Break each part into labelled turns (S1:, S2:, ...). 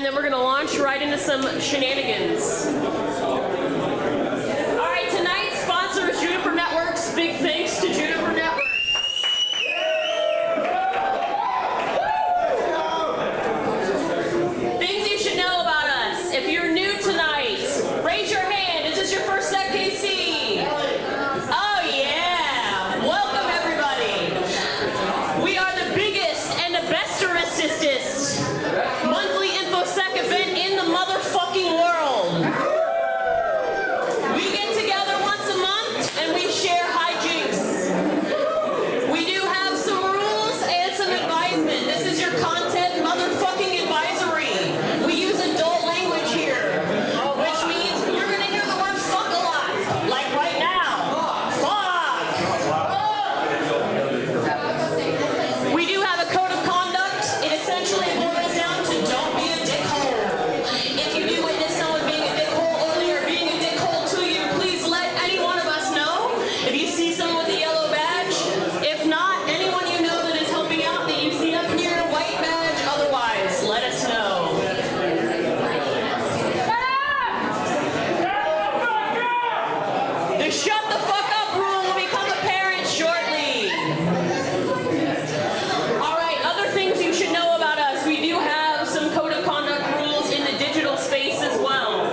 S1: and then we're gonna launch right into some shenanigans. All right, tonight's sponsor is Juniper Networks. Big thanks to Juniper Networks. Things you should know about us. If you're new tonight, raise your hand. Is this your first SecKC? Oh yeah, welcome everybody. We are the biggest and the bestest monthly InfoSec event in the motherfucking world. We get together once a month and we share hijinks. We do have some rules and some advisement. This is your content motherfucking advisory. We use adult language here, which means you're gonna hear the word fuck a lot. Like right now. Fuck! We do have a code of conduct. It essentially boils down to don't be a dickhole. If you do witness someone being a dickhole or they are being a dickhole to you, please let any one of us know. If you see someone with a yellow badge, if not, anyone you know that is helping out that you see up here, white badge, otherwise, let us know. The shut the fuck up rule will become apparent shortly. All right, other things you should know about us. We do have some code of conduct rules in the digital space as well.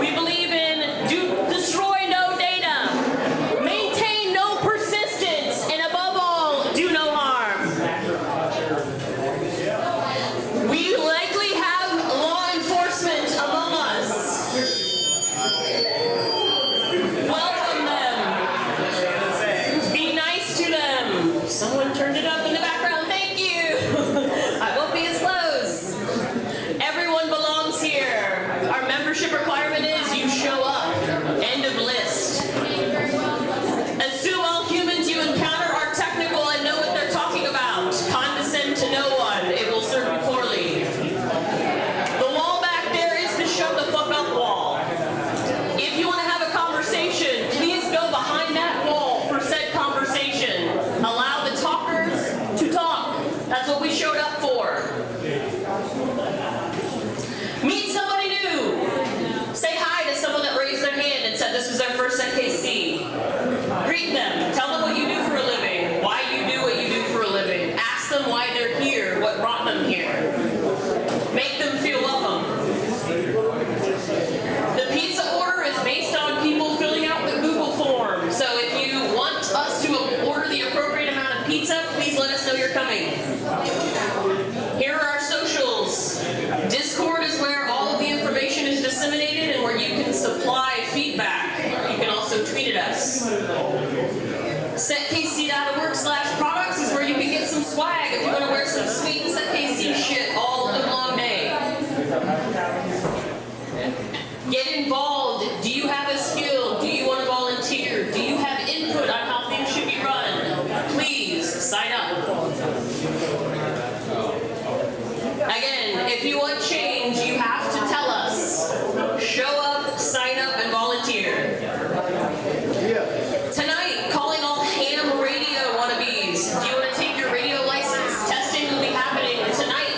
S1: We believe in destroy no data, maintain no persistence, and above all, do no harm. We likely have law enforcement among us. Welcome them. Be nice to them. Someone turned it up in the background. Thank you. I won't be as close. Everyone belongs here. Our membership requirement is you show up. End of list. Assume all humans you encounter are technical and know what they're talking about. Condescend to no one. It will serve you poorly. The wall back there is the shut the fuck up wall. If you want to have a conversation, please go behind that wall for said conversation. Allow the talkers to talk. That's what we showed up for. Meet somebody new. Say hi to someone that raised their hand and said this was their first SecKC. Greet them. Tell them what you do for a living. Why you do what you do for a living. Ask them why they're here, what brought them here. Make them feel welcome. The pizza order is based on people filling out the Google form. So if you want us to order the appropriate amount of pizza, please let us know you're coming. Here are our socials. Discord is where all of the information is disseminated and where you can supply feedback. You can also tweet at us. SecKC.org/products is where you can get some swag if you want to wear some sweet SecKC shit all the long day. Get involved. Do you have a skill? Do you want to volunteer? Do you have input on how things should be run? Please sign up. Again, if you want change, you have to tell us. Show up, sign up, and volunteer. Tonight, calling all ham radio wannabes. Do you want to take your radio license? Testing will be happening tonight.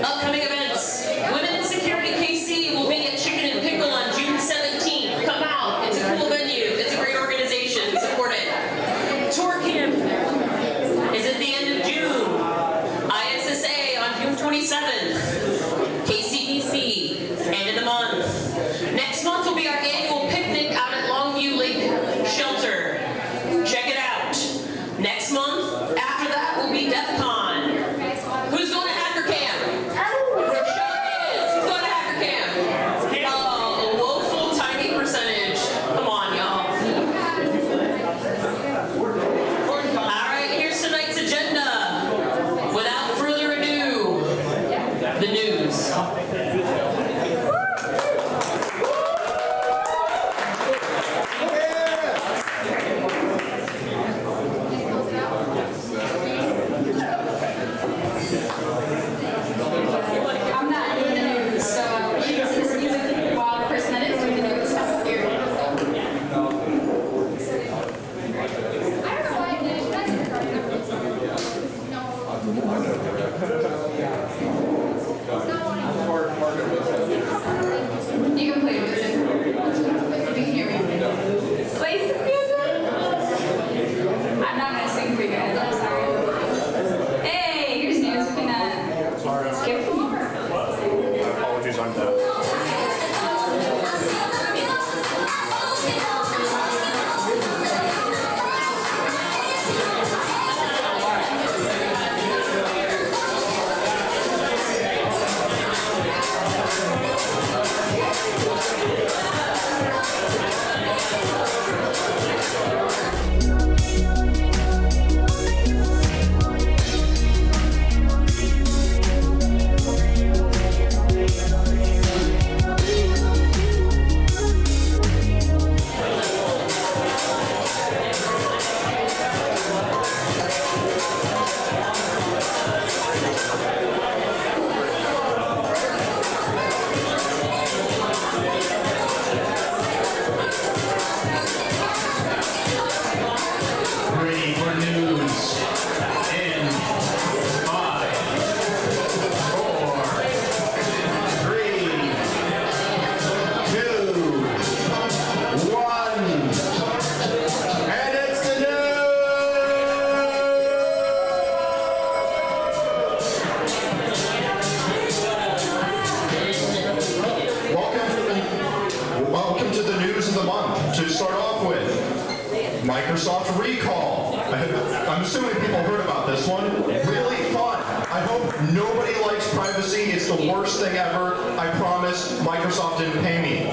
S1: Upcoming events. Women in Security KC will be at Chicken and Pickle on June 17th. Come out. It's a cool venue. It's a great organization. Support it. Tour Camp is at the end of June. ISSA on June 27th. KCBC, end of the month. Next month will be our annual picnic out at Longview Lake Shelter. Check it out. Next month, after that, will be DEF CON. Who's going to Hacker Camp?
S2: one though.
S3: Microsoft recall. I'm assuming people heard about this one. Really fun. I hope nobody likes privacy. It's the worst thing ever. I promise Microsoft didn't pay me.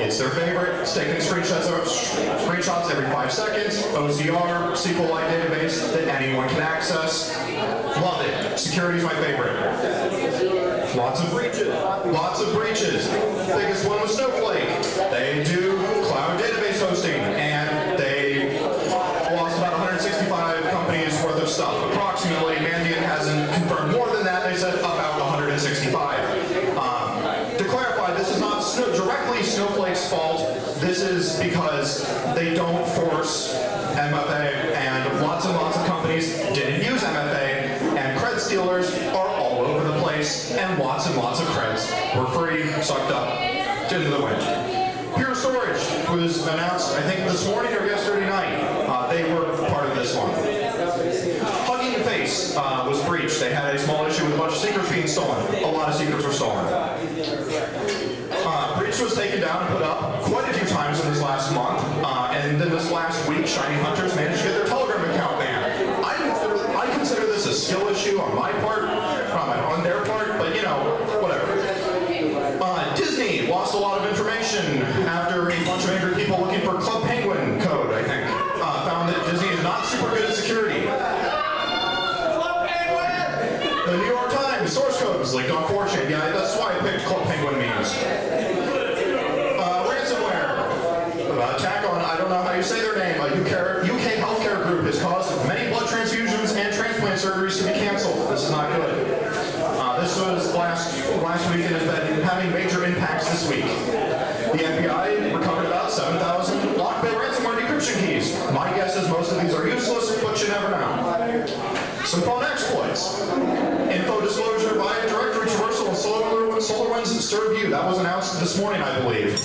S3: It's their favorite. It's taking screenshots every 5 seconds. OCR, SQLite database that anyone can access. Love it. Security is my favorite. Lots of breaches. Lots of breaches. Biggest one was Snowflake. They do cloud database hosting, and they lost about 165 companies worth of stuff. Approximately, Mandiant hasn't confirmed more than that. They said about 165. To clarify, this is not directly Snowflake's fault. This is because they don't force MFA, and lots of companies didn't use MFA, and cred stealers are all over the place, and lots of creds were free, sucked up into the wind. Pure Storage was announced, I think, this morning or yesterday night. They were part of this one. Hugging Face was breached. They had a small issue with a bunch of secrets being stolen. A lot of secrets were stolen. Breach was taken down and put up quite a few times in this last month, and then this last week, Shiny Hunters managed to get their Telegram account banned. I consider this a skill issue on my part, on their part, but you know, whatever. Disney lost a lot of information after a bunch of angry people looking for Club Penguin code, I think, found that Disney is not super good at security. Club Penguin! The New York Times source code was leaked on 4chan. Yeah, that's why I picked Club Penguin memes. Ransomware. Attack on, I don't know how you say their name, UK healthcare group has caused many blood transfusions and transplant surgeries to be canceled. This is not good. This was last week and has been having major impacts this week. The FBI recovered about 7,000 lockbit ransomware decryption keys. My guess is most of these are useless, but you never know. Some fun exploits. Info disclosure via directory traversal and SolarWinds serve you. That was announced this morning, I believe.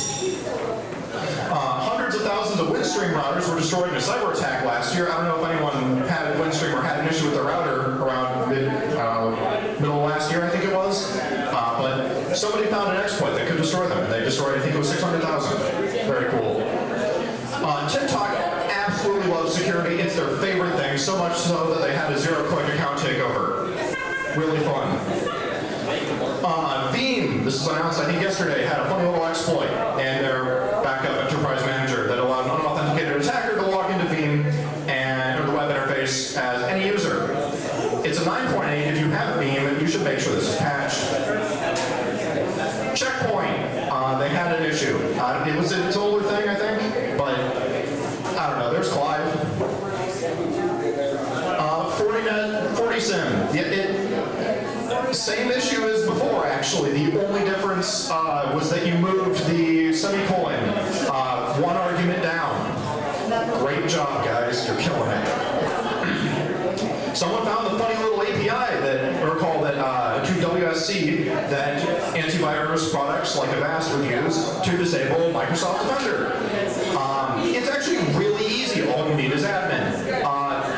S3: Hundreds of thousands of Windstream routers were destroyed in a cyber attack last year. I don't know if anyone had Windstream or had an issue with their router around middle of last year, I think it was. But somebody found an exploit that could destroy them, and they destroyed, I think it was 600,000. Very cool. TikTok absolutely loves security. It's their favorite thing, so much so that they had a zero-click account takeover. Really fun. Veeam, this was announced I think yesterday, had a funny little exploit and their backup enterprise manager that allowed an unauthenticated attacker to log into Veeam or the web interface as any user. It's a 9.8. If you have Veeam, you should make sure this is patched. Checkpoint, they had an issue. It was an older thing, I think, but I don't know. There's Clive. Fortinet, FortiSIM. Same issue as before, actually. The only difference was that you moved the semicolon one argument down. Great job, guys. You're killing it. Someone found the funny little API to WSC that antivirus products like Avast would use to disable Microsoft Defender. It's actually really easy. All you need is admin.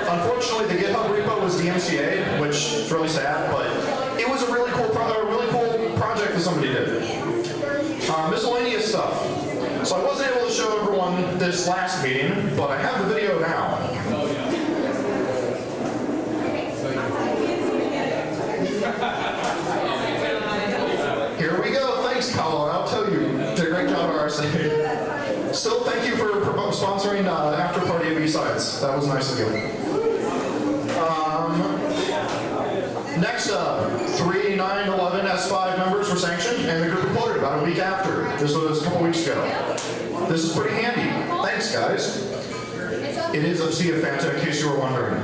S3: Unfortunately, the GitHub repo was DMCA'd, which is really sad, but it was a really cool check that somebody did. Miscellaneous stuff. So I wasn't able to show everyone this last meeting, but I have the video now. Here we go. Thanks, Paolo. I'll tell you, did a great job at RSA. Still, thank you for sponsoring After Party at B-Sides. That was nice of you. Next up, 3 9/11 S5 members were sanctioned, and the group reported about a week after. This was a couple weeks ago. This is pretty handy. Thanks, guys. It is a Sea of Fanta, in case you were wondering.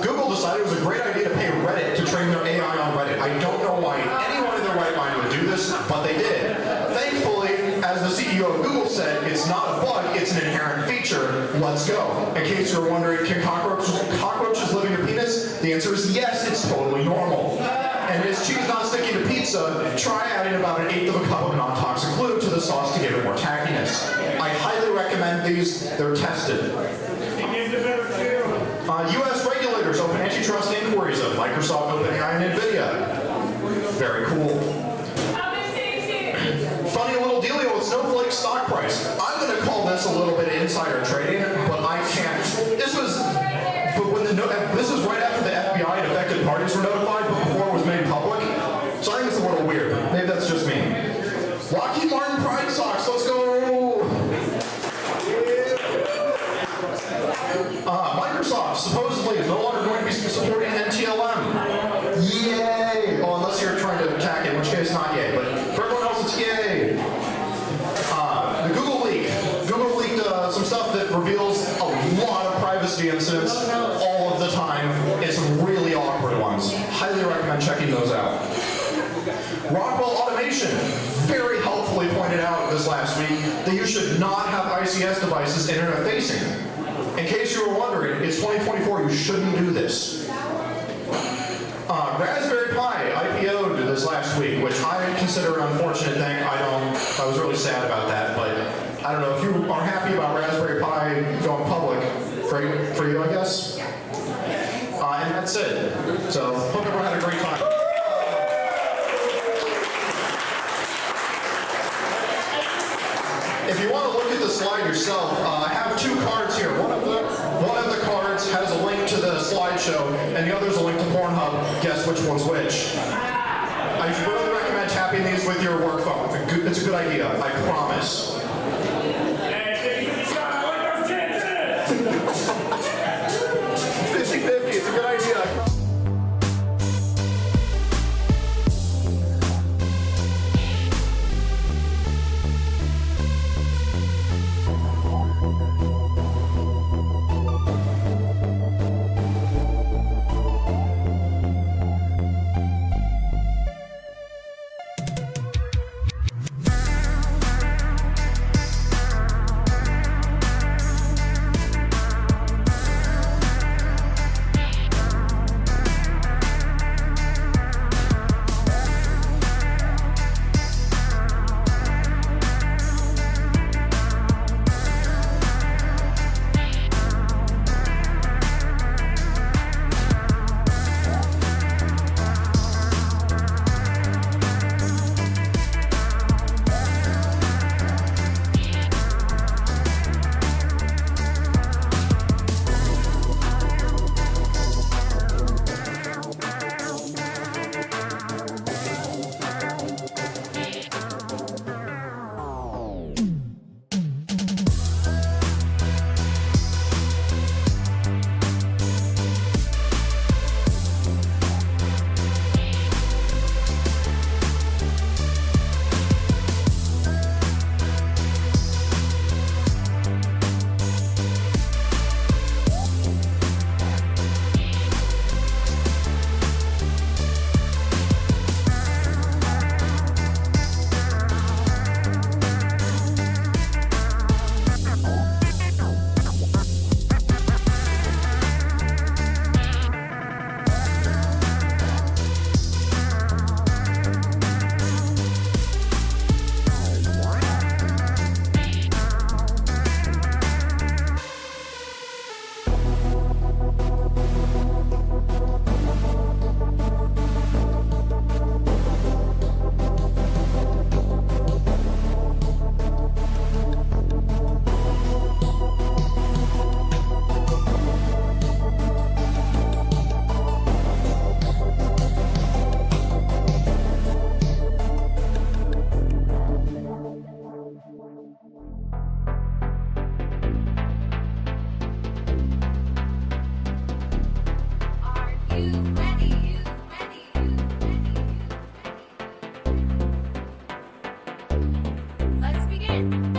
S3: Google decided it was a great idea to pay Reddit to train their AI on Reddit. I don't know why anyone in their right mind would do this, but they did. Thankfully, as the CEO of Google said, it's not a bug, it's an inherent feature. Let's go. In case you're wondering, can cockroaches live in your penis? The answer is yes, it's totally normal. And is cheese not sticking to pizza? Try adding about 1/8 of a cup of non-toxic glue to the sauce to give it more tackiness. I highly recommend these. They're tested. U.S. regulators open antitrust inquiries of Microsoft, OpenAI, and NVIDIA. Very cool. Funny little dealio with Snowflake's stock price. I'm going to call this a little bit of insider trading, but I can't. This was right after the FBI and affected parties were notified, but before it was made public. So I think it's a little weird. Maybe that's just me. Lockheed Martin Pride Socks. Let's go. Microsoft supposedly is no longer going to be supporting NTLM. Yay! Well, unless you're trying to attack it, in which case not yay. But for everyone else, it's yay. The Google leak. Google leaked some stuff that reveals a lot of privacy incidents all of the time, and some really awkward ones. Highly recommend checking those out. Rockwell Automation very helpfully pointed out this last week that you should not have ICS devices internet-facing. In case you were wondering, it's 2024, you shouldn't do this. Raspberry Pi IPO'd this last week, which I consider an unfortunate thing. I was really sad about that, but I don't know, if you are happy about Raspberry Pi going public, for you, I guess. And that's it. So, hope everyone had a great time. If you want to look at the slide yourself, I have 2 cards here. One of the cards has a link to the slideshow, and the other's a link to Pornhub. Guess which one's which. I really recommend tapping these with your work phone. It's a good idea, I promise. 50-50, it's a good idea.
S2: Let's begin.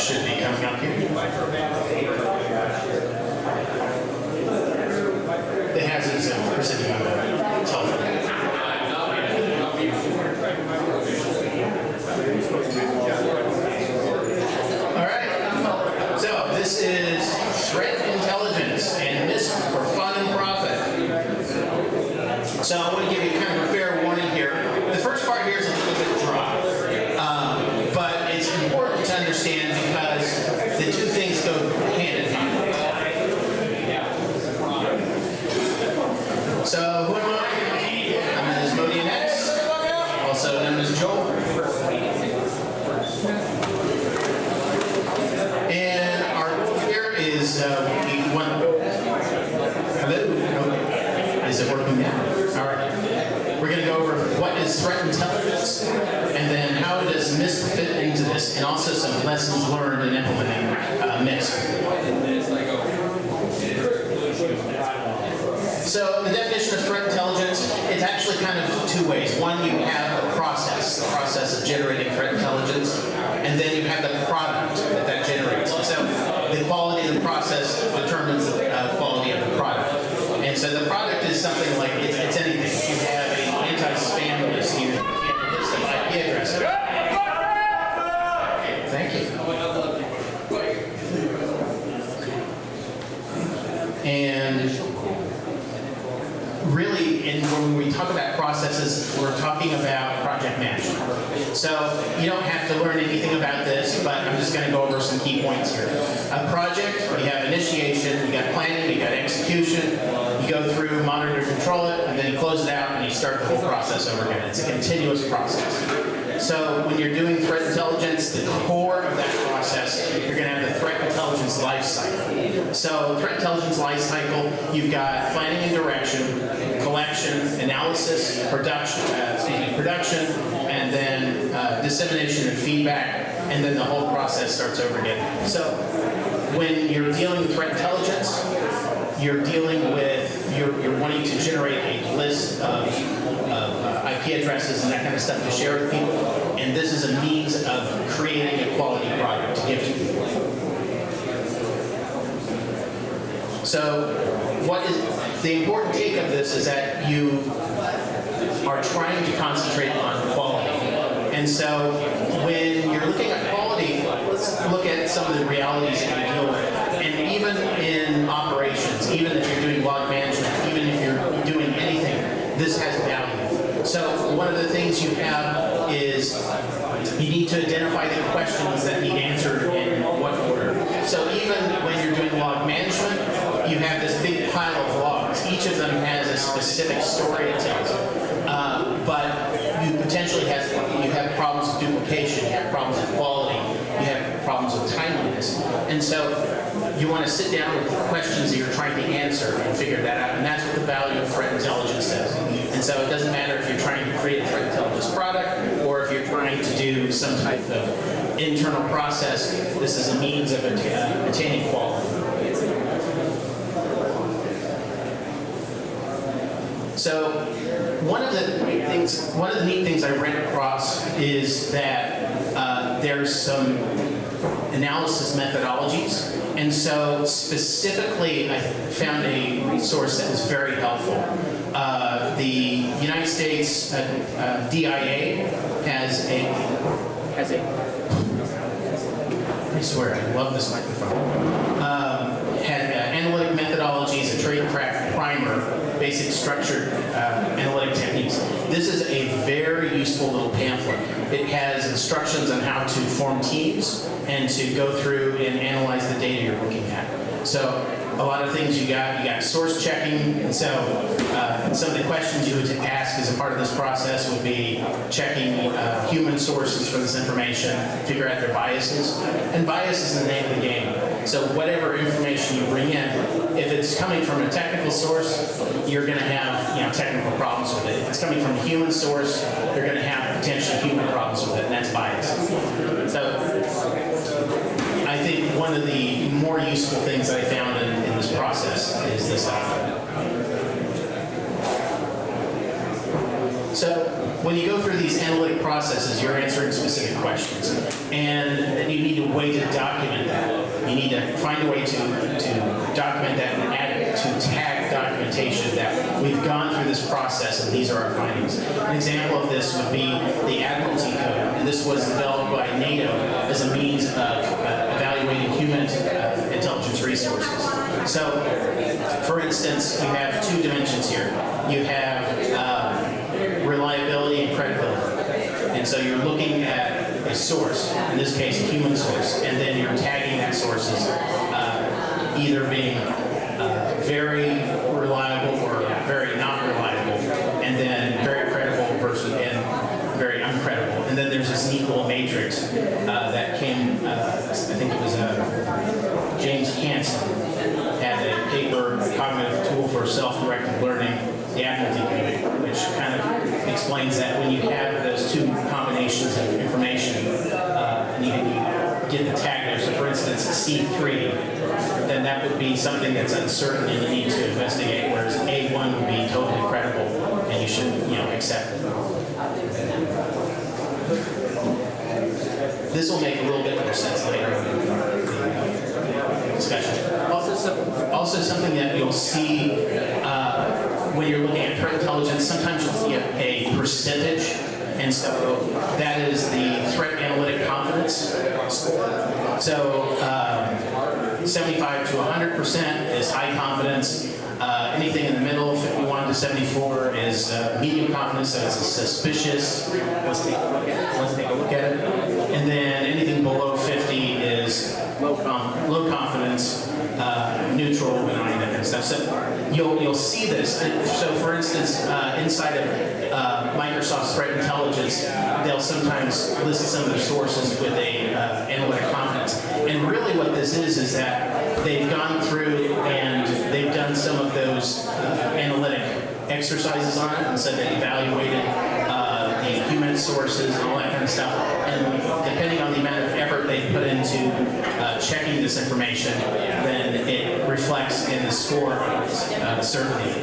S2: should be coming up here. The hazards of presenting on the telephone. All right. So this is threat intelligence and MISP for fun and profit. So I want to give you kind of a fair warning here. The first part here is a little bit dry, but it's important to understand because the two things go hand in hand. So who am I? I'm Asmodean X, also known as Joel. And our goal here is we want. Hello? Oh, is it working now? All right. We're going to go over what is threat intelligence, and then how does MISP fit into this, and also some lessons learned in implementing MISP. So the definition of threat intelligence, it's actually kind of two ways. One, you have the process of generating threat intelligence, and then you have the product that generates it. So the quality of the process determines the quality of the product. And so the product is something like, it's anything. You have an anti-spam list, you have a list of IP addresses. Thank you. And really, when we talk about processes, we're talking about project management. So you don't have to learn anything about this, but I'm just going to go over some key points here. A project, you have initiation, you got planning, you got execution, you go through, monitor, control it, and then you close it out and you start the whole process over again. It's a continuous process. So when you're doing threat intelligence, the core of that process, you're going to have the threat intelligence life cycle. So threat intelligence life cycle, you've got planning and direction, collection, analysis, production, and then dissemination and feedback, and then the whole process starts over again. So when you're dealing with threat intelligence, you're dealing with, you're wanting to generate a list of IP addresses and that kind of stuff to share with people, and this is a means of creating a quality product to give to people. So what is the important take of this is that you are trying to concentrate on quality. And so when you're looking at quality, let's look at some of the realities that you deal with. And even in operations, even if you're doing log management, even if you're doing anything, this has value. So one of the things you have is you need to identify the questions that need answered in what order. So even when you're doing log management, you have this big pile of logs. Each of them has a specific story it tells. But you potentially have problems with duplication, you have problems with quality, you have problems with timeliness. And so you want to sit down with the questions that you're trying to answer and figure that out. And that's what the value of threat intelligence is. And so it doesn't matter if you're trying to create a threat intelligence product or if you're trying to do some type of internal process, this is a means of attaining quality. So one of the neat things I ran across is that there's some analysis methodologies. And so specifically, I found a resource that was very helpful. The United States DIA has a I swear, I love this microphone. Had analytic methodologies, a tradecraft primer, basic structured analytic techniques. This is a very useful little pamphlet. It has instructions on how to form teams and to go through and analyze the data you're looking at. So a lot of things you got source checking, and so some of the questions you would ask as a part of this process would be checking human sources for this information, figure out their biases, and bias is the name of the game. So whatever information you bring in, if it's coming from a technical source, you're going to have technical problems with it. If it's coming from a human source, you're going to have potentially human problems with it, and that's bias. So I think one of the more useful things I found in this process is this document. So when you go through these analytic processes, you're answering specific questions. And you need a way to document that. You need to find a way to document that and add to tag documentation that we've gone through this process and these are our findings. An example of this would be the Admiralty Code. And this was developed by NATO as a means of evaluating human intelligence resources. So, for instance, you have two dimensions here. You have reliability and credibility. And so you're looking at a source, in this case a human source, and then you're tagging that source as either being very reliable or very not reliable, and then very credible versus and very uncredible. And then there's this neat little matrix that came, I think it was James Hansen had a paper, Cognitive Tool for Self-Directed Learning, the Admiralty Code, which kind of explains that when you have those two combinations of information, and you get the tag there, so for instance, C3, then that would be something that's uncertain and you need to investigate, whereas A1 would be totally credible and you should, accept it. This will make a little bit more sense later in the discussion. Also something that you'll see when you're looking at threat intelligence, sometimes you'll see a percentage, and so that is the threat analytic confidence score. So 75 to 100% is high confidence. Anything in the middle, 51 to 74, is medium confidence, so it's suspicious. Let's take a look at it. And then anything below 50 is low confidence, neutral, benign, that kind of stuff. So you'll see this. So for instance, inside of Microsoft's threat intelligence, they'll sometimes list some of their sources with a analytic confidence. And really what this is that they've gone through and they've done some of those analytic exercises on it, and so they evaluated the human sources and all that kind of stuff. And depending on the amount of effort they put into checking this information, then it reflects in the score of certainty.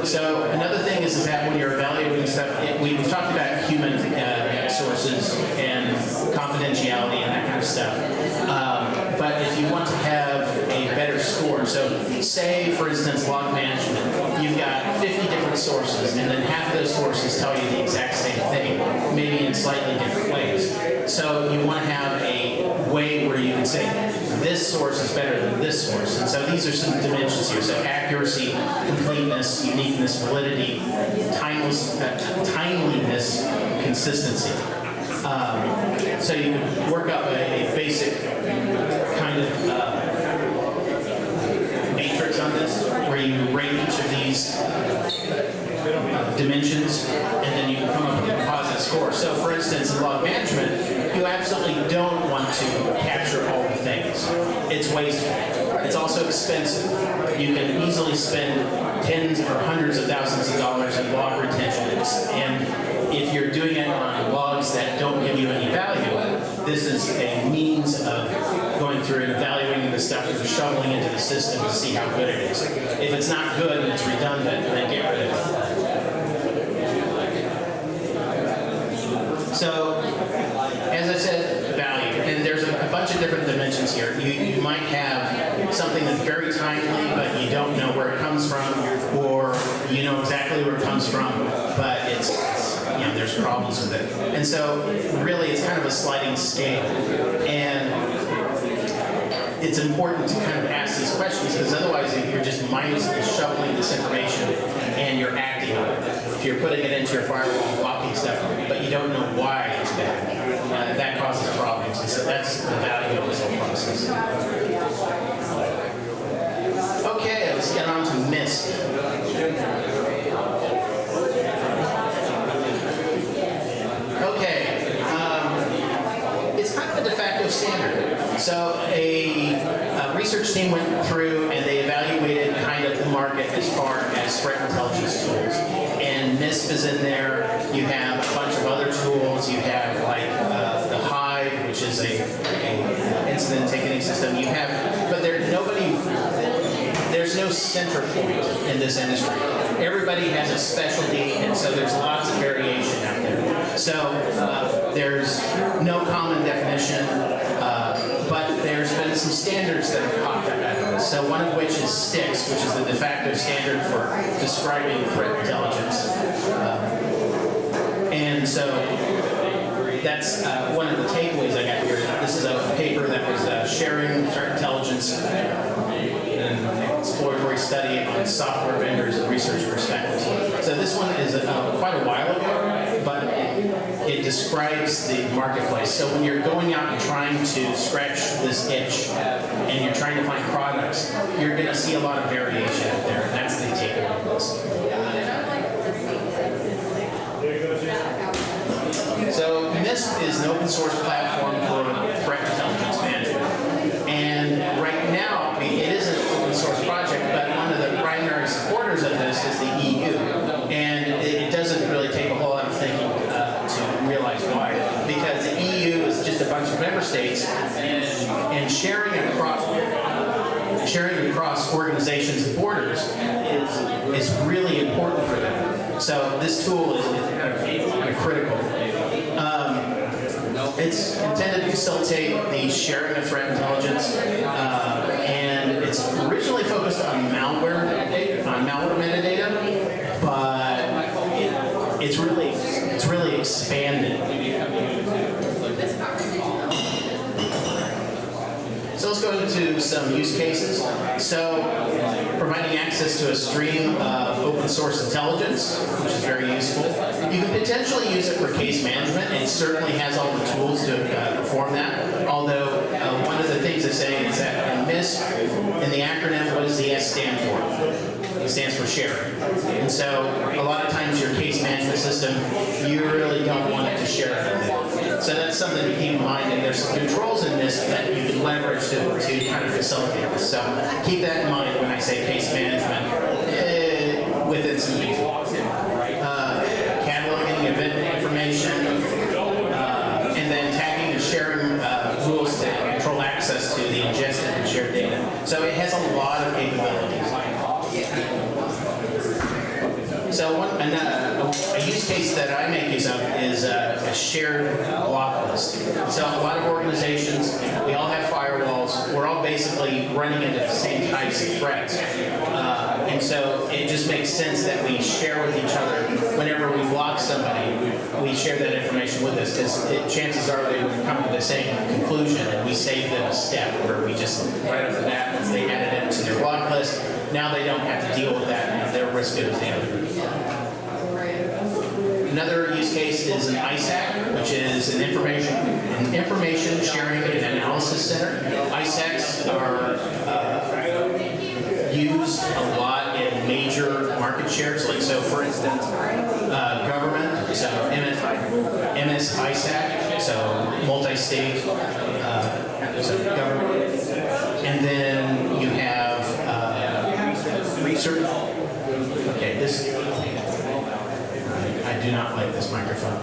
S2: So another thing is that when you're evaluating stuff, we've talked about human sources and confidentiality and that kind of stuff. But if you want to have a better score, so say, for instance, log management, you've got 50 different sources, and then half of those sources tell you the exact same thing, maybe in slightly different ways. So you want to have a way where you can say, this source is better than this source. And so these are some dimensions here. So accuracy, completeness, uniqueness, validity, timeliness, consistency. So you can work up a basic kind of matrix on this, where you rate each of these dimensions, and then you can come up with a composite score. So for instance, in log management, you absolutely don't want to capture all the things. It's wasteful. It's also expensive. You can easily spend tens or hundreds of thousands of dollars in log retention. And if you're doing it on logs that don't give you any value, this is a means of going through and evaluating the stuff and shoveling into the system to see how good it is. If it's not good and it's redundant, then get rid of it. So, as I said, value. And there's a bunch of different dimensions here. You might have something that's very timely, but you don't know where it comes from, or you know exactly where it comes from, but there's problems with it. And so, really, it's kind of a sliding scale. And it's important to kind of ask these questions, because otherwise you're just mindlessly shoveling this information and you're acting on it. If you're putting it into your firewall, blocking stuff, but you don't know why it's bad, that causes problems. And so that's the value of this whole process. Okay, let's get on to MISP. Okay, it's kind of a de facto standard. So a research team went through and they evaluated kind of the market as far as threat intelligence tools. And MISP is in there. You have a bunch of other tools. You have like the Hive, which is a incident ticketing system. You have, but there's no no center point in this industry. Everybody has a specialty, and so there's lots of variation out there. So there's no common definition, but there's been some standards that have popped up out of this. So one of which is STIX, which is the de facto standard for describing threat intelligence. And so that's one of the takeaways I got here. This is a paper that was sharing threat intelligence an exploratory study on software vendors and research perspectives. So this one is quite a while ago, but it describes the marketplace. So when you're going out and trying to scratch this itch and you're trying to find products, you're going to see a lot of variation out there, and that's the takeaway of this. So MISP is an open source platform for threat intelligence management. And right now, it is an open source project, but one of the primary supporters of this is the EU. And it doesn't really take a whole lot of thinking to realize why. Because the EU is just a bunch of member states, and sharing across organizations and borders is really important for them. So this tool is kind of critical. It's intended to facilitate the sharing of threat intelligence, and it's originally focused on malware metadata, but it's really expanded. So let's go into some use cases. So providing access to a stream of open source intelligence, which is very useful. You can potentially use it for case management, and it certainly has all the tools to perform that. Although one of the things they say is that in MISP, in the acronym, what does the S stand for? It stands for sharing. And so a lot of times your case management system, you really don't want it to share everything. So that's something to keep in mind, and there's some controls in this that you can leverage to kind of facilitate this. So keep that in mind when I say case management within some cataloging event information, and then tagging and sharing rules to control access to the ingested and shared data. So it has a lot of capabilities. So a use case that I make use of is a shared block list. So a lot of organizations, we all have firewalls. We're all basically running into the same types of threats. And so it just makes sense that we share with each other. Whenever we block somebody, we share that information with us, because chances are they would come to the same conclusion, and we save them a step where we just, right off the bat, once they add it into their block list, now they don't have to deal with that, and their risk goes down. Another use case is an ISAC, which is an information sharing and analysis center. ISACs are used a lot in major market shares. Like, so for instance, government, so MS ISAC, so multi-state, so government. And then you have research. Okay, I do not like this microphone.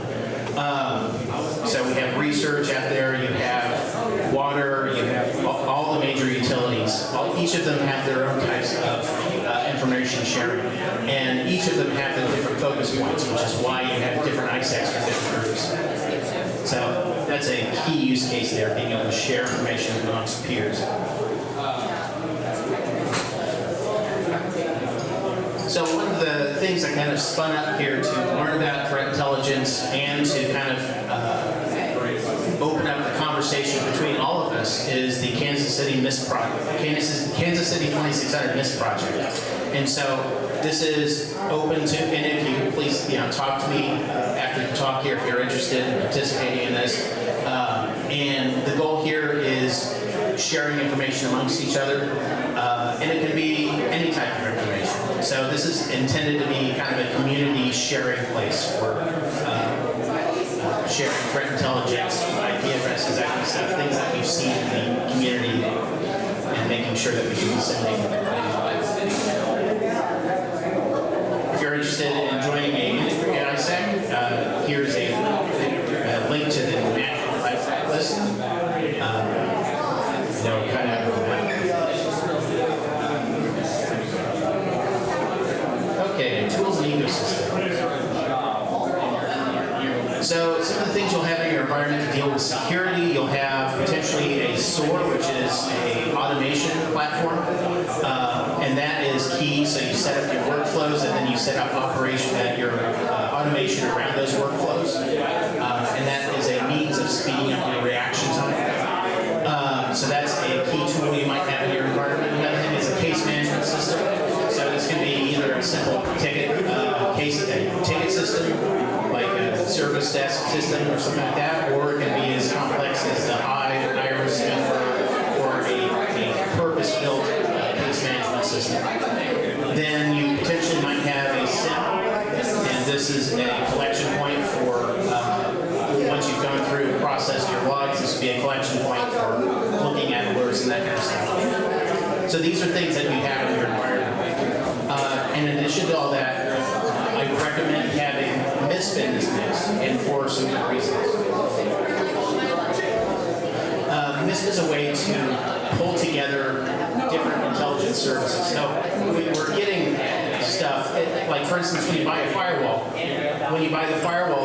S2: So we have research out there, you have water, you have all the major utilities. Each of them have their own types of information sharing. And each of them have the different focus points, which is why you have different ISACs for different groups. So that's a key use case there, being able to share information amongst peers. So one of the things that kind of spun up here to learn about threat intelligence and to kind of open up the conversation between all of us is the Kansas City MISP project, Kansas City 2600 MISP project. And so this is open to any of you. Please, talk to me after the talk here if you're interested in participating in this. And the goal here is sharing information amongst each other, and it can be any type of information. So this is intended to be kind of a community sharing place for sharing threat intelligence, IP addresses, that kind of stuff, things that we've seen in the community, and making sure that we can disseminate them. If you're interested in joining a ISAC, here's a link to the national ISAC list. Kind of ecosystem. So some of the things you'll have in your environment to deal with security, you'll have potentially a SOAR, which is a automation platform, and that is key. So you set up your workflows, and then you set up your automation around those workflows, and that is a means of speeding up your reaction time. So that's a key tool you might have in your environment. Another thing is a case management system. So this can be either a simple ticket system, like a service desk system or something like that, or it can be as complex as the Hive, Iris, or a purpose-built case management system. Then you potentially might have a SIM, and this is a collection point for once you've gone through and processed your logs, this would be a collection point for looking at alerts and that kind of stuff. So these are things that you have in your environment. And in addition to all that, I recommend having MISP in this mix, and for some good reasons. MISP is a way to pull together different intelligence services. So we're getting stuff, like for instance, when you buy a firewall,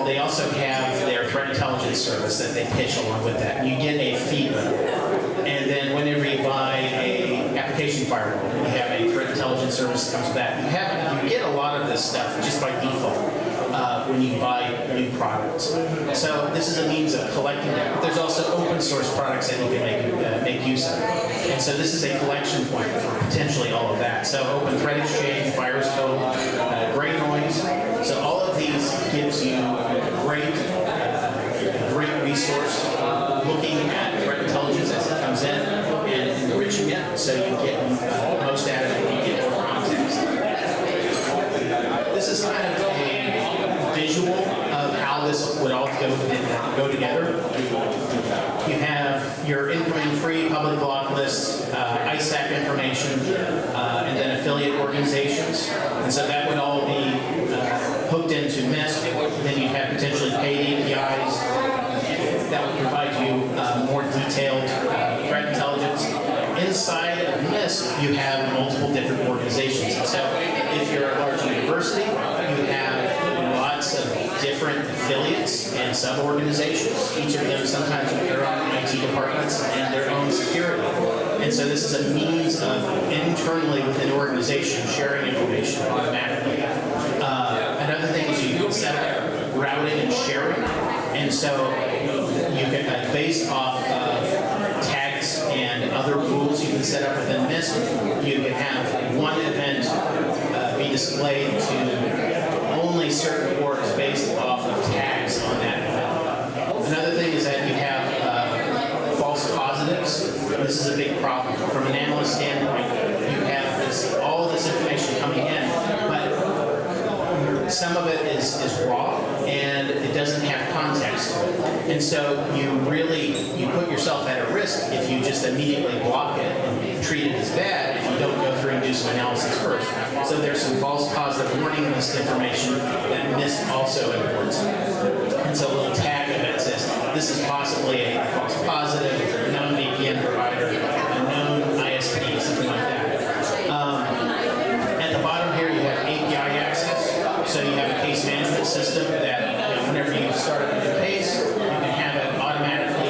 S2: they also have their threat intelligence service that they pitch along with that. You get a fee. And then whenever you buy a application firewall, you have a threat intelligence service that comes with that. You get a lot of this stuff just by default when you buy new products. So this is a means of collecting that. But there's also open source products that you can make use of. And so this is a collection point for potentially all of that. So Open Threat Exchange, Virus Code, Gray Noise. So all of these gives you a great resource looking at threat intelligence as it comes in and enriching it so you get the most out of it and you get more context. This is kind of a visual of how this would all go together. You have your incoming free public block list, ISAC information, and then affiliate organizations. And so that would all be hooked into MISP. Then you have potentially paid APIs that would provide you more detailed threat intelligence. Inside of MISP, you have multiple different organizations. And so if you're a large university, you have lots of different affiliates and sub-organizations, each of them sometimes with their own IT departments and their own security. And so this is a means of internally within an organization sharing information automatically. Another thing is you can set up routing and sharing. And so you can, based off of tags and other rules you can set up within MISP, you can have one event be displayed to only certain orgs based off of tags on that event. Another thing is that you have false positives. This is a big problem. From an analyst standpoint, you have all this information coming in, but some of it is raw and it doesn't have context to it. And so you put yourself at a risk if you just immediately block it and treat it as bad if you don't go through and do some analysis first. So there's some false positive warning list information that MISP also imports. And so a little tag of it says, this is possibly a false positive, a known VPN provider, a known ISP, something like that. At the bottom here, you have API access. So you have a case management system that whenever you start up a new case, you can have it automatically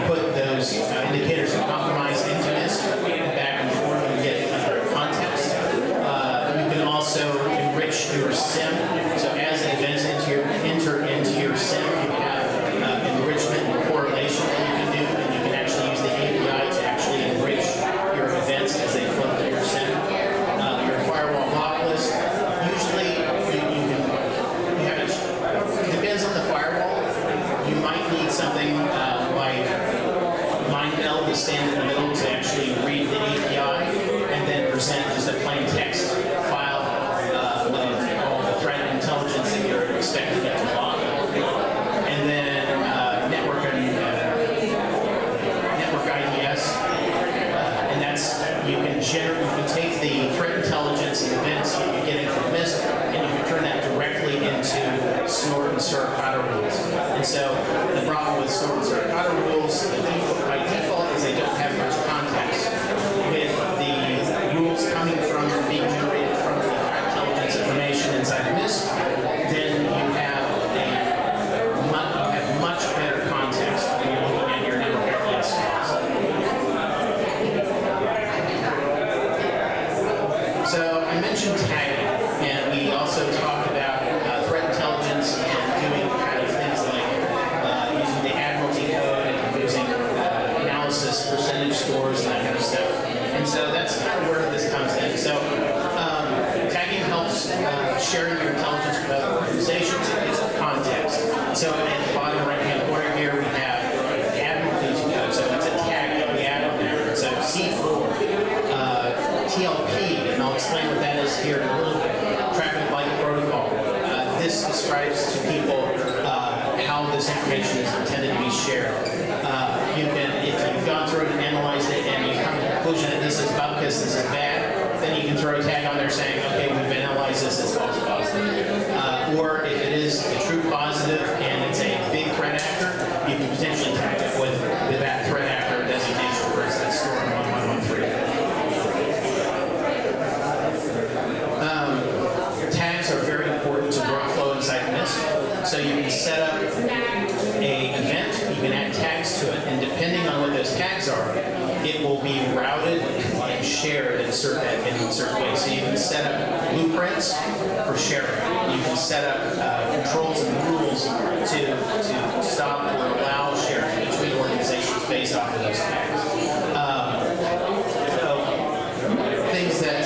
S2: put those indicators of compromise into this, back and forth, and get context. You can also enrich your SIM. So as the events enter into your SIM, you have enrichment and correlation that you can do, and you can actually use the API to actually enrich your events as they flow through your SIM. Your firewall block list. Usually, you have it depends on the firewall. You might need something like MindMeld to stand in the middle to actually read the API and then present just a plain text file of all the threat intelligence that you're expecting it to log. And then network IDS, and that's you can take the threat intelligence and events that you're getting from MISP, and you can turn that directly into snort and suricata rules. And so the problem with snort and suricata rules, by default, is they don't have much context. With the rules coming from being generated from the threat intelligence information, So at the bottom right-hand corner here, we have add inclusion code. So it's a tag that we add on there. So C4, TLP, and I'll explain what that is here in a little bit. Traffic light protocol. This describes to people how this information is intended to be shared. You can, if you've gone through and analyzed it and you come to the conclusion that this is bupkis, this is bad, then you can throw a tag on there saying, okay, we've analyzed this, it's false positive. Or if it is a true positive and it's a big threat actor, you can potentially tag it with that threat actor designation, for instance, stored in 1113. Tags are very important to workflow inside NISP. So you can set up an event, you can add tags to it, and depending on what those tags are, it will be routed and shared in certain ways. So you can set up blueprints for sharing. You can set up controls and rules to stop or allow sharing between organizations based off of those tags. Things that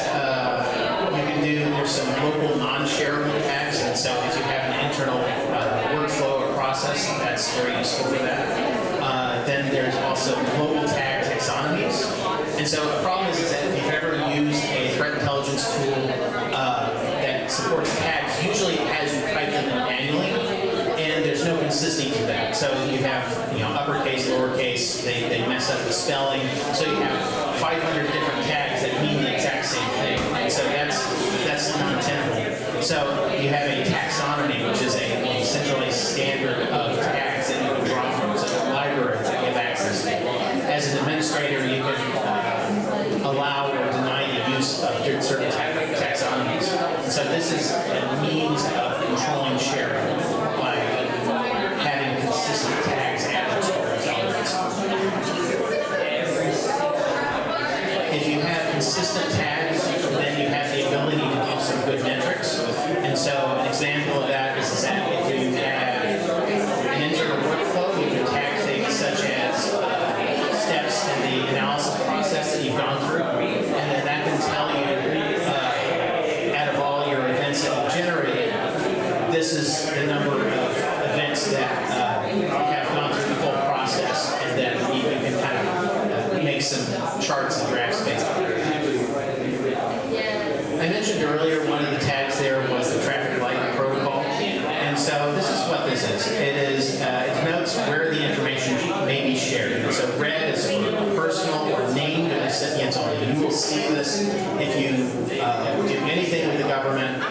S2: you can do, there's some local non-shareable tags, and so if you have an internal workflow or process, that's very useful for that. Then there's also global tag taxonomies. And so the problem is that if you've ever used a threat intelligence tool that supports tags, usually it has you type them in manually, and there's no consistency to that. So you have uppercase, lowercase, they mess up the spelling, so you have 500 different tags that mean the exact same thing. And so that's non-tenable. So you have a taxonomy, which is a centralized standard of tags that you can draw from. So the libraries that you have access to. As an administrator, you can allow or deny the use of certain taxonomies. And so this is a means of controlling sharing by having consistent tags added to those elements. If you have consistent tags, then you have the ability to do some good metrics. And so an example of that is that if you have an internal workflow, you can tag things such as steps in the analysis process that you've gone through, and then that can tell you, out of all your events that you've generated, this is the number of events that have gone through the whole process, and then you can kind of make some charts and graphs based on that. I mentioned earlier one of the tags there was the traffic light protocol, and so this is what this is. It denotes where the information may be shared. And so red is for personal or named recipients only. You will see this if you do anything with the government.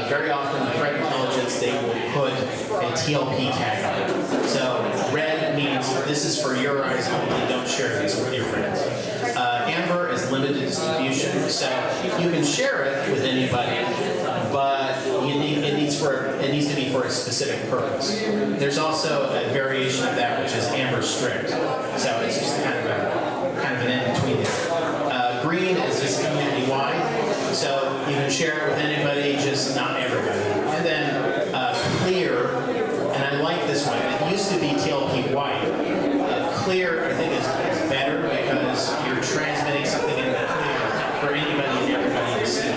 S2: Very often in threat intelligence, they will put a TLP tag on it. So red means this is for your eyes only. Don't share this with your friends. Amber is limited distribution, so you can share it with anybody, but it needs to be for a specific purpose. There's also a variation of that, which is amber strict. So it's just kind of an in-between there. Green is just community-wide, so you can share it with anybody, just not everybody. And then clear, and I like this one. It used to be TLP white. Clear, I think, is better because you're transmitting something in the clear for anybody and everybody to see.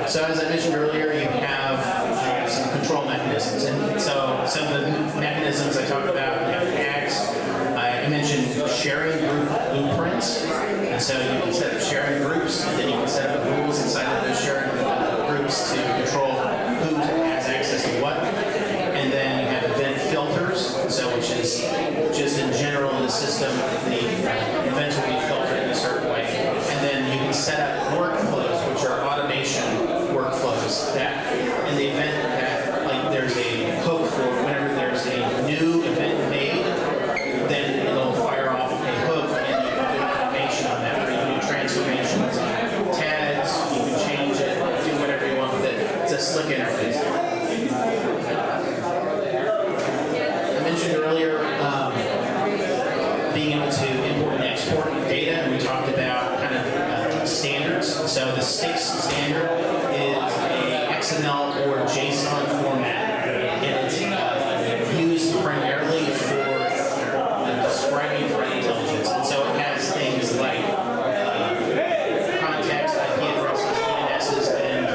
S2: So as I mentioned earlier, you have some control mechanisms. And so some of the mechanisms I talked about, you have tags. I mentioned sharing group blueprints. And so you can set up sharing groups, and then you can set up rules inside of those sharing groups to control who has access to what. And then you have event filters, so which is just in general in the system, the events will be filtered in a certain way. And then you can set up workflows, which are automation workflows that in the event that like there's a hook for whenever there's a new event made, then it'll fire off a hook and you can do automation on that, or you can do transformations, tags, you can change it, do whatever you want with it. It's a slick interface. I mentioned earlier being able to import and export data, and we talked about kind of standards. So the STIX standard is a XML or JSON format, and it's used primarily for describing threat intelligence. And so it has things like context, IP addresses, DNSs, and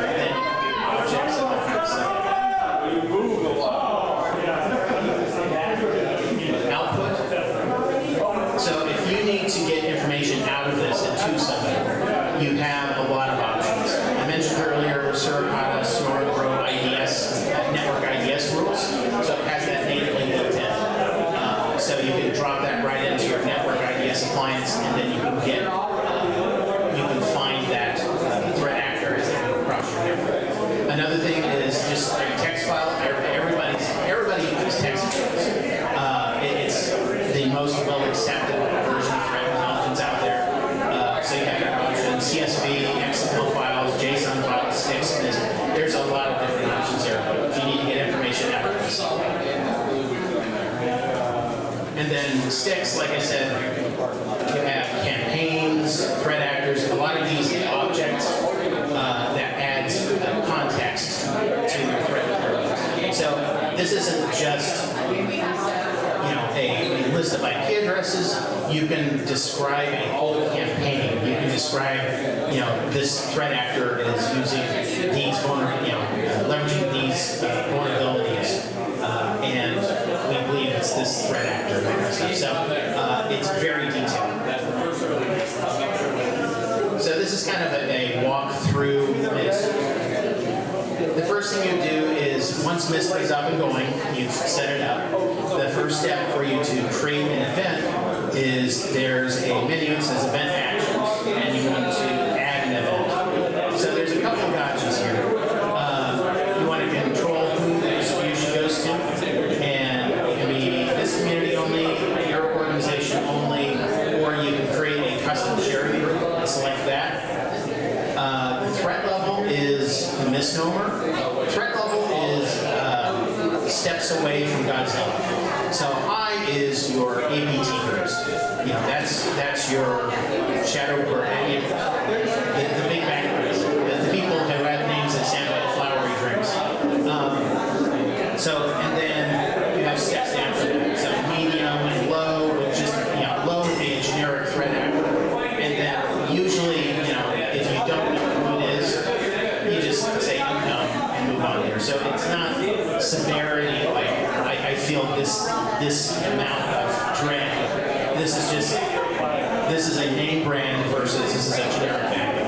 S2: here. Another thing is just a text file. Everybody uses text files. It's the most well accepted version of threat intelligence out there. So you have your options: CSV, XML files, JSON files, sticks. There's a lot of different options there if you need to get information out of this. And then sticks, like I said, you have campaigns, threat actors, a lot of these objects that adds context to your threat intelligence. So this isn't just a list of IP addresses. You can describe a whole campaign. You can describe, this threat actor is using these leveraging these vulnerabilities, and we believe it's this threat actor and that kind of stuff. So it's very detailed. So this is kind of a walk through MISP. The first thing you do is, once MISP is up and going, you've set it up. The first step for you to create an event is there's a menu that says Event Actions, and you want to add an event. So there's a couple of options here. You want to control who the distribution goes to, and it can be this community only, your organization only, or you can create a custom sharing group and select that. The threat level is the misnomer. Threat level is steps away from God's help. So high is your APT groups. That's your shadow or the big bad groups. The people who have names that sound like flowery drinks. And then you have steps down from that. So medium and low, which is low would be a generic threat actor. And then usually, if you don't know who it is, you just say unknown and move on there. So it's not severity, like I feel this amount of dread. This is a name brand versus this is a generic bad guy.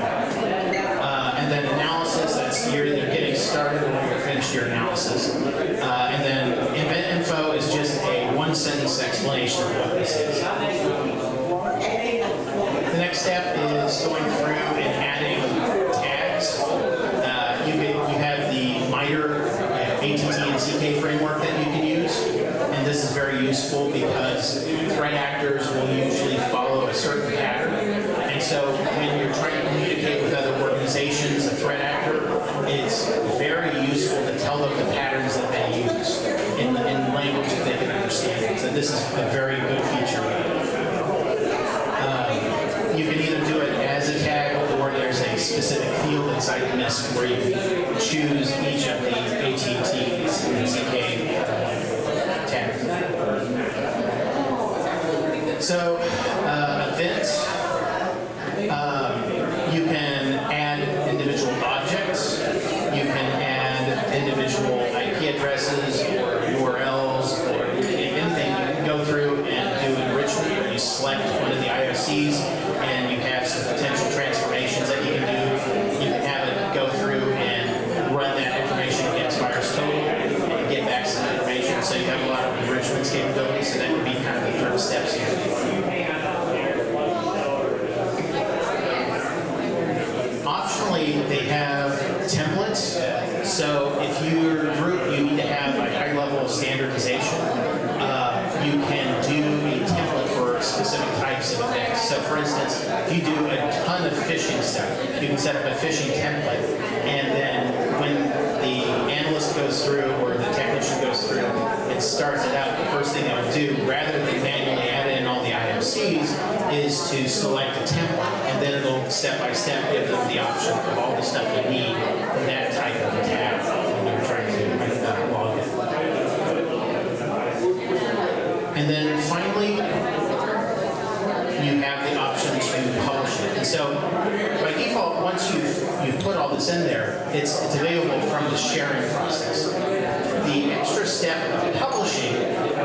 S2: And then analysis, that's you're either getting started or you're finished your analysis. And then event info is just a one-sentence explanation of what this is. The next step is going through and adding tags. You have the MITRE ATT and CK framework that you can use, and this is very useful because threat actors will usually follow a certain pattern. And so when you're trying to communicate with other organizations, a threat actor, it's very useful to tell them the patterns that they use in language that they can understand. So this is a very good feature. You can either do it as a tag, or there's a specific field inside the MISP where you can choose each of the ATTs and CK tags. So, events, you can add individual objects, you can add individual IP addresses or URLs or anything. You can go through and do enrichment where you select one of the IOCs and you have some potential transformations that you can do. You can have it go through and run that information against VirusTotal and get back some information. So you have a lot of enrichment capabilities, so that would be kind of the third steps here. Optionally, they have templates. So if your group, you need to have a high level of standardization, you can do a template for specific types of events. So for instance, if you do a ton of phishing stuff, you can set up a phishing template, and then when the analyst goes through or the technician goes through and starts it out, the first thing they would do, rather than manually add in all the IOCs, is to select a template, and then it'll step by step give them the option of all the stuff you need for that type of attack when you're trying to log in. And then finally, you have the option to publish it. And so by default, once you've put all this in there, it's available from the sharing process. The extra step of publishing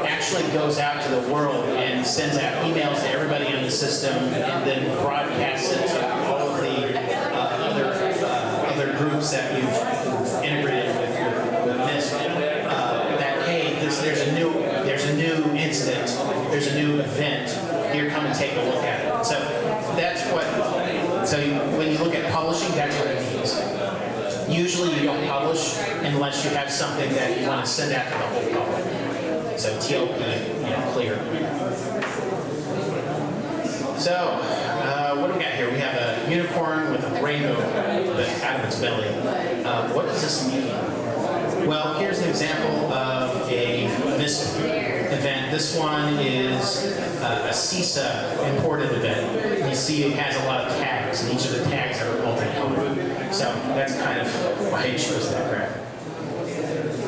S2: actually goes out to the world and sends out emails to everybody in the system, and then broadcasts it to all of the other groups that you've integrated with MISP. That hey, there's a new incident, there's a new event. Here, come and take a look at it. So that's what. So when you look at publishing, that's what it means. Usually you don't publish unless you have something that you want to send out to the whole public. So TLP, clear. So, what do we got here? We have a unicorn with a rainbow out of its belly. What does this mean? Well, here's an example of a MISP event. This one is a CISA imported event. You see it has a lot of tags, and each of the tags are multicolored. So that's kind of why it shows that graphic.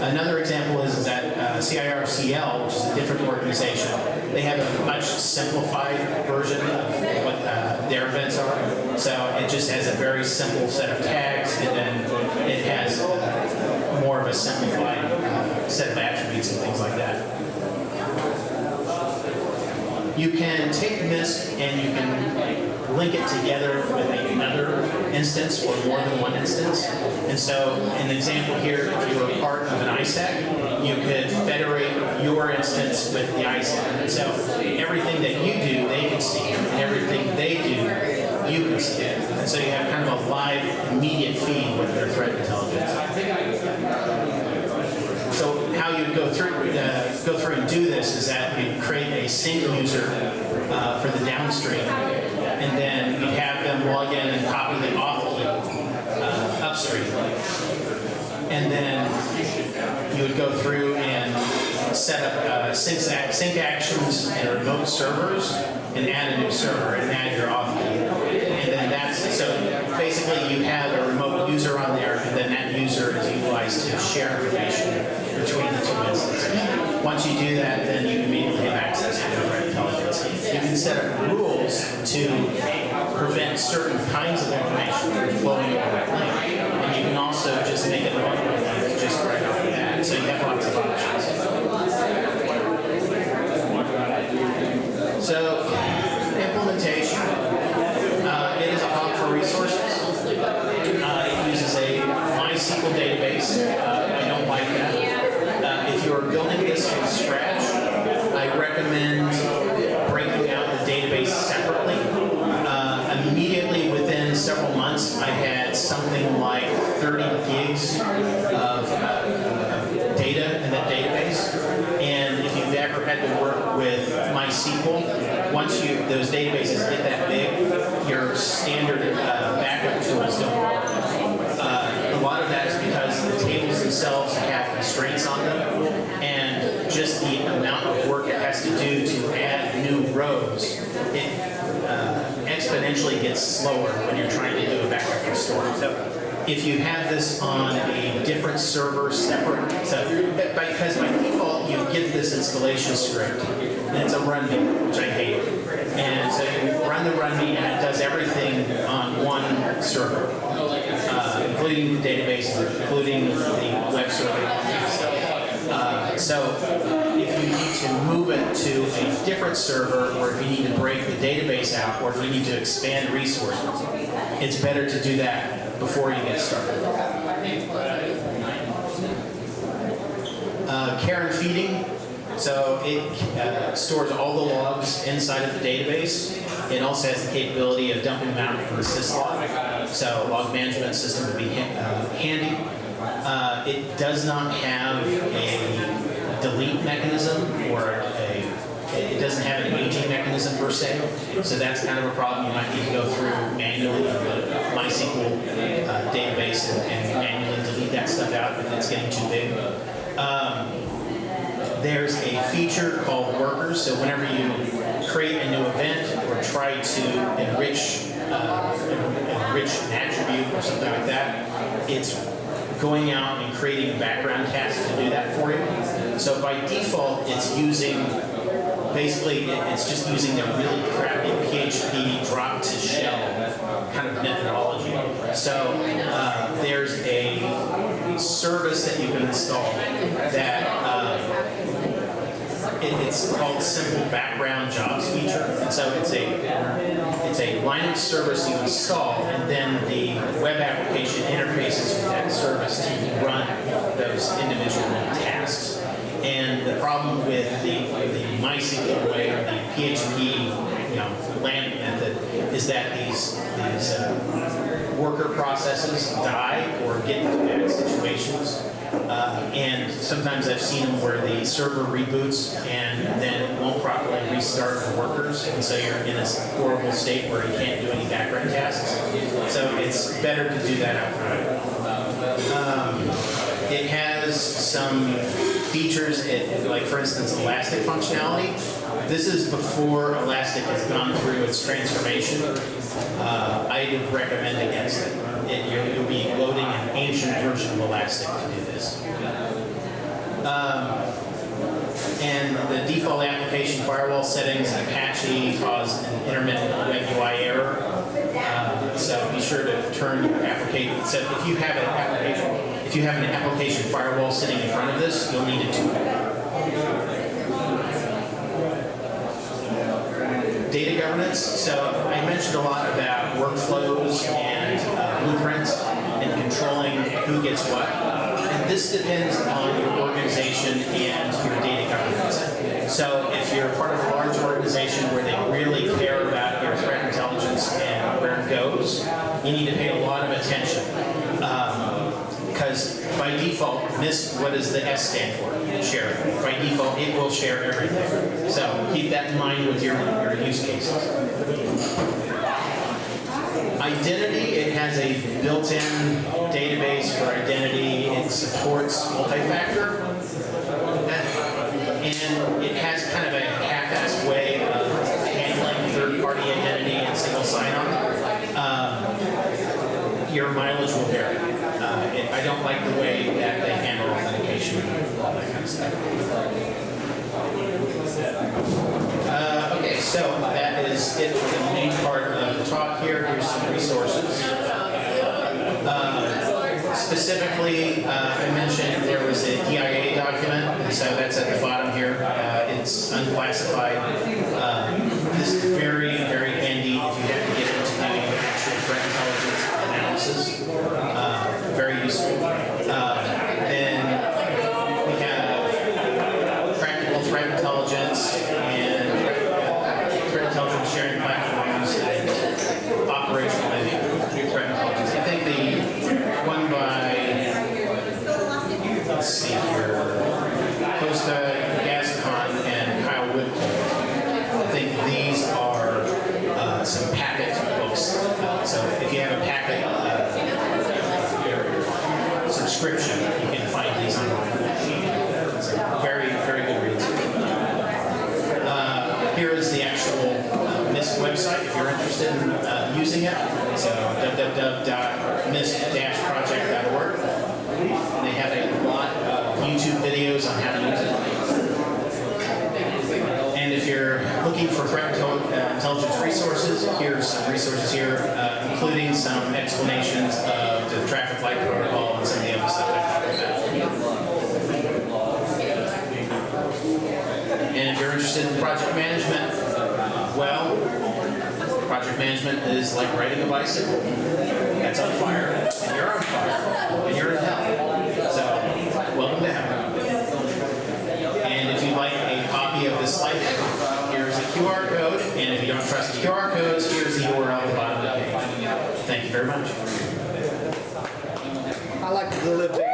S2: Another example is that CIRCL, which is a different organization, they have a much simplified version of what their events are. So it just has a very simple set of tags, and then it has more of a simplified set of attributes and things like that. You can take MISP and you can link it together with another instance or more than one instance. And so, an example here, if you were part of an ISAC, you could federate your instance with the ISAC. And so, everything that you do, they can see, and everything they do, you can see it. And so, you have kind of a live, immediate feed with their threat intelligence. So how you go through and do this is that you create a sync user for the downstream, and then you have them log in and copy the auth key upstream, and then you would go through and set up sync actions and remote servers, and add a new server and add your auth key, and then that's so basically you have a remote user on there, and then that user is utilized to share information between the two instances. Once you do that, then you immediately have access to the threat intelligence. You can set up rules to prevent certain kinds of information from flowing over that link. And you can also just make it one link just right off the bat. So you have lots of options. So, implementation. It is a hub for resources. It uses a MySQL database. I don't like that. If you are building this from scratch, I recommend breaking out the database separately. Immediately within several months, I had something like 30 gigs of data in that database. And if you've ever had to work with MySQL, once those databases get that big, your standard backup tools don't work. A lot of that is because the tables themselves have constraints on them, and just the amount of work it has to do to add new rows, it exponentially gets slower when you're trying to do a backup restore. So if you have this on a different server, separate, because by default you get this installation script, and it's a runme, which I hate. And so you run the runme, and it does everything on one server, including the database, including the web server, and stuff. So if you need to move it to a different server, or if you need to break the database out, or if you need to expand resources, it's better to do that before you get started. Care and feeding. So it stores all the logs inside of the database. It also has the capability of dumping them out from the syslog. So log management system would be handy. It does not have a delete mechanism, or it doesn't have an aging mechanism per se. So that's kind of a problem. You might need to go through manually the MySQL database and manually delete that stuff out if it's getting too big. There's a feature called workers. So whenever you create a new event or try to enrich an attribute or something like that, it's going out and creating a background task to do that for you. So by default, it's using, basically, it's just using a really crappy PHP drop to shell kind of methodology. So there's a service that you can install that it's called Simple Background Jobs feature. And so it's a Linux service you install, and then the web application interfaces with that service to run those individual tasks. And the problem with the MySQL way, or the PHP LAMP method, is that these worker processes die or get into bad situations. And sometimes I've seen them where the server reboots and then won't properly restart the workers, and so you're in a horrible state where you can't do any background tasks. So it's better to do that up front. It has some features, like for instance, Elastic functionality. This is before Elastic has gone through its transformation. I would recommend against it. You'll be loading an ancient version of Elastic to do this. And the default application firewall settings, Apache cause an intermittent web UI error. So be sure to turn your application. So if you have an application firewall sitting in front of this, you'll need it to. Data governance. So I mentioned a lot about workflows and blueprints and controlling who gets what. And this depends on your organization and your data governance. So if you're part of a large organization where they really care about your threat intelligence and where it goes, you need to pay a lot of attention. Because by default, what does the S stand for? Share. By default, it will share everything. So keep that in mind with your use cases. Identity, it has a built-in database for identity. It supports multi-factor. And it has kind of a half-assed way of handling third-party identity and single sign-on. Your mileage will vary. I don't like the way that they handle authentication and all that kind of stuff. Okay, so that is it for the main part of the talk here. Here's some resources. Specifically, I mentioned there was a DIA document, and so that's at the bottom here. It's unclassified. This is very, very handy if you have to get into doing actual threat intelligence analysis. Very useful. Then we have practical threat intelligence and threat intelligence sharing platforms and operational threat intelligence. I think the one by, let's see here, Costa Gascon and Kyle Whitcomb. I think these are some packet books. So if you have a packet subscription, you can find these online. So very, very good reads. Here is the actual MISP website if you're interested in using it. So www.misp-project.org. They have a lot of YouTube videos on how to use it. And if you're looking for threat intelligence resources, here's some resources here, including some explanations of the traffic light protocol and some of the other stuff I talked about. And if you're interested in project management, well, project management is like riding a bicycle. That's on fire, and you're on fire, and you're in hell. So, welcome to hell. And if you'd like a copy of this slide deck, here's a QR code, and if you don't trust QR codes, here's the URL at the bottom of the page. Thank you very much.
S4: I like to live there.